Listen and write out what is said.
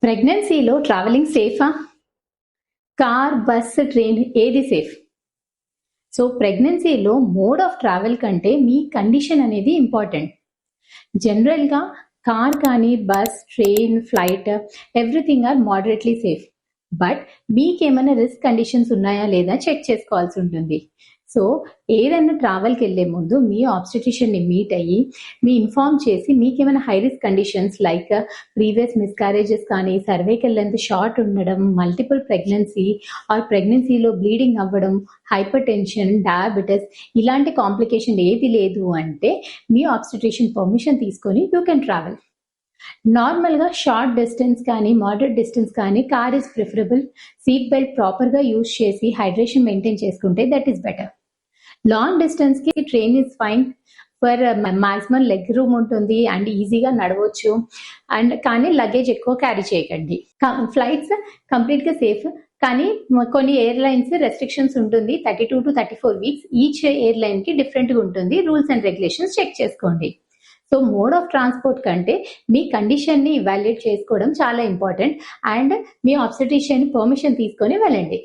ప్రెగ్నెన్సీలో ట్రావెలింగ్ సేఫా? Car, bus, train ఏది సేఫ్? సో ప్రెగ్నెన్సీలో మోడ్ ఆఫ్ ట్రావెల్ కంటే మీ కండిషన్ అనేది ఇంపార్టెంట్. జనరల్గా కార్ కానీ, bus, train, flight everything are moderately safe. But మీకేమైనా రిస్క్ కండిషన్స్ ఉన్నాయా లేదా చెక్ చేసుకోవాల్సి ఉంటుంది. సో ఏదైనా ట్రావెల్కి వెళ్ళే ముందు మీ ఆబ్స్టిట్యూషన్ని మీట్ అయ్యి మీ ఇన్ఫార్మ్ చేసి మీకేమైనా high risk conditions like previous miscarriages కానీ, సర్వైకల్ లెంత్ షార్ట్ ఉండడం, మల్టిపుల్ ప్రెగ్నెన్సీ ఆర్ ప్రెగ్నెన్సీలో బ్లీడింగ్ అవ్వడం, హైపర్ టెన్షన్, డయాబెటిస్ ఇలాంటి కాంప్లికేషన్ ఏది లేదు అంటే మీ ఆబ్స్టిట్యూషన్ పర్మిషన్ తీసుకొని యూ కెన్ ట్రావెల్. నార్మల్గా షార్ట్ డిస్టెన్స్ కానీ, మోడరేట్ డిస్టెన్స్ కానీ car is preferable. Seat belt ప్రాపర్గా యూజ్ చేసి హైడ్రేషన్ మెయింటైన్ చేసుకుంటే దట్ ఈస్ బెటర్. లాంగ్ డిస్టెన్స్కి train is fine. For maximum leg room ఉంటుంది అండ్ ఈజీగా నడవచ్చు. అండ్ కానీ లగేజ్ ఎక్కువ క్యారీ చేయకండి. ఫ్లైట్స్ కంప్లీట్గా సేఫ్. కానీ కొన్ని ఎయిర్లైన్స్ రెస్ట్రిక్షన్స్ ఉంటుంది. 32 to 34 వీక్స్ ఈచ్ ఎయిర్లైన్కి డిఫరెంట్గా ఉంటుంది. రూల్స్ అండ్ రెగ్యులేషన్స్ చెక్ చేసుకోండి. సో మోడ్ ఆఫ్ ట్రాన్స్పోర్ట్ కంటే మీ కండిషన్ని ఇవాల్యుయేట్ చేసుకోవడం చాలా important. And me obstetrician permission తీసుకొని వెళ్ళండి.